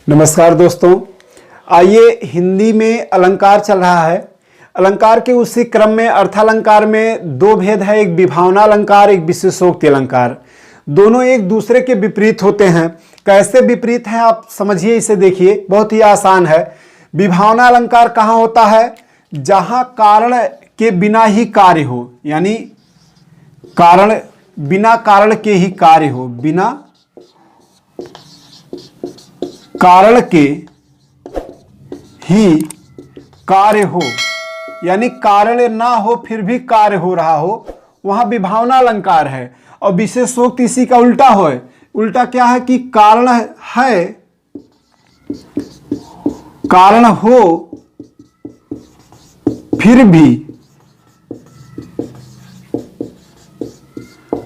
नमस्कार दोस्तों, आइए हिंदी में अलंकार चल रहा है। अलंकार के उसी क्रम में अर्थालंकार में दो भेद है, एक विभावना अलंकार, एक विशेषोक्ति अलंकार। दोनों एक दूसरे के विपरीत होते हैं। कैसे विपरीत हैं आप समझिए, इसे देखिए, बहुत ही आसान है। विभावना अलंकार कहाँ होता है? जहां कारण के बिना ही कार्य हो, यानी कारण बिना कारण के ही कार्य हो, बिना कारण के ही कार्य हो, यानी कारण ना हो फिर भी कार्य हो रहा हो, वहां विभावना अलंकार है। और विशेषोक्ति इसी का उल्टा हो। उल्टा क्या है कि कारण है, कारण हो फिर भी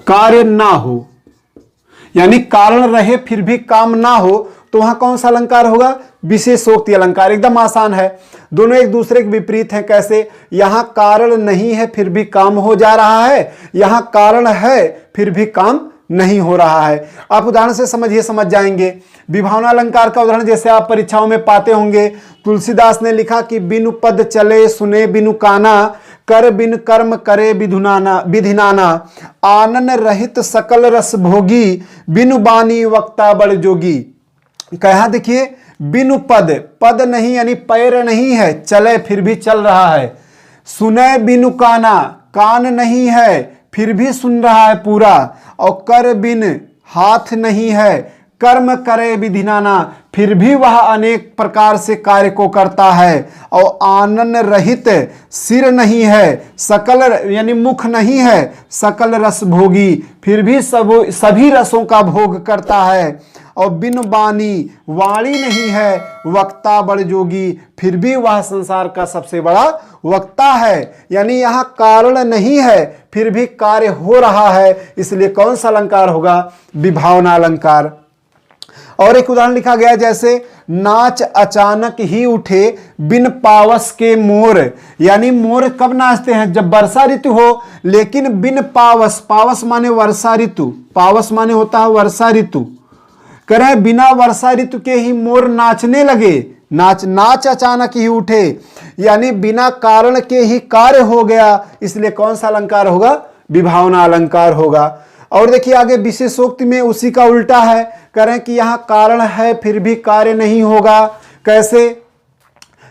कार्य ना हो, यानी कारण रहे फिर भी काम ना हो, तो वहां कौन सा अलंकार होगा? विशेषोक्ति अलंकार। एकदम आसान है, दोनों एक दूसरे के विपरीत हैं। कैसे? यहां कारण नहीं है फिर भी काम हो जा रहा है, यहां कारण है फिर भी काम नहीं हो रहा है। आप उदाहरण से समझिए, समझ जाएंगे। विभावना अलंकार का उदाहरण जैसे आप परीक्षाओं में पाते होंगे, तुलसीदास ने लिखा कि बिनु पद चले सुने बिनु काना, कर बिन कर्म करे विधिनाना, आनन रहित सकल रस भोगी, बिनु बानी वक्ता बड़ जोगी। कहा देखिए, बिनु पद, पद नहीं यानी पैर नहीं है, चले फिर भी चल रहा है। सुने बिनु काना, कान नहीं है फिर भी सुन रहा है पूरा। और कर बिन, हाथ नहीं है, कर्म करे विधिनाना, फिर भी वह अनेक प्रकार से कार्य को करता है। और आनन रहित, सिर नहीं है, सकल यानी मुख नहीं है, सकल रस भोगी, फिर भी सभी रसों का भोग करता है। और बिन बानी, वाणी नहीं है, वक्ता बड़ जोगी, फिर भी वह संसार का सबसे बड़ा वक्ता है। यानी यहाँ कारण नहीं है फिर भी कार्य हो रहा है, इसलिए कौन सा अलंकार होगा? विभावना अलंकार। और एक उदाहरण लिखा गया जैसे, नाच अचानक ही उठे बिन पावस के मोर, यानी मोर कब नाचते हैं? जब वर्षा ऋतु हो, लेकिन बिन पावस, पावस माने वर्षा ऋतु, पावस माने होता है वर्षा ऋतु। कह रहे हैं बिना वर्षा ऋतु के ही मोर नाचने लगे। नाच अचानक ही उठे, यानी बिना कारण के ही कार्य हो गया, इसलिए कौन सा अलंकार होगा? विभावना अलंकार होगा। और देखिए आगे विशेषोक्ति में उसी का उल्टा है। कह रहे हैं कि यहां कारण है फिर भी कार्य नहीं होगा। कैसे?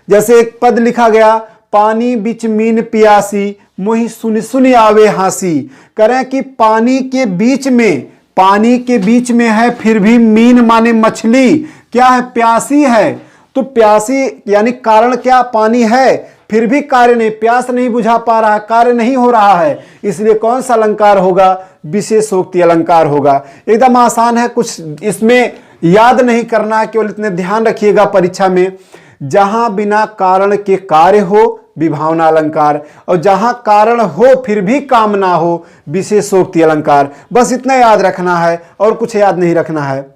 जैसे एक पद लिखा गया, पानी बिच मीन पियासी, मोहि सुन सुन आवे हासी। कह रहे हैं कि पानी के बीच में है फिर भी मीन माने मछली क्या है? प्यासी है। तो प्यासी यानी कारण क्या? पानी है फिर भी कार्य नहीं, प्यास नहीं बुझा पा रहा, कार्य नहीं हो रहा है, इसलिए कौन सा अलंकार होगा? विशेषोक्ति अलंकार होगा। एकदम आसान है, कुछ इसमें याद नहीं करना, केवल इतने ध्यान रखिएगा परीक्षा में। जहां बिना कारण के कार्य हो, विभावना अलंकार, और जहां कारण हो फिर भी काम ना हो, विशेषोक्ति अलंकार। बस इतना याद रखना है और कुछ याद नहीं रखना है।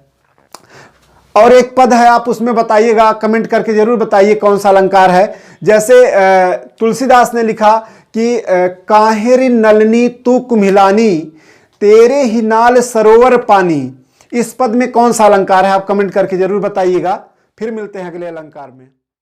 और एक पद है, आप उसमें बताइएगा, कमेंट करके जरूर बताइए कौन सा अलंकार है। जैसे तुलसीदास ने लिखा कि काहेरी नलनी तू कुम्हिलानी, तेरे ही नाल सरोवर पानी। इस पद में कौन सा अलंकार है? आप कमेंट करके जरूर बताइएगा। फिर मिलते हैं अगले अलंकार में।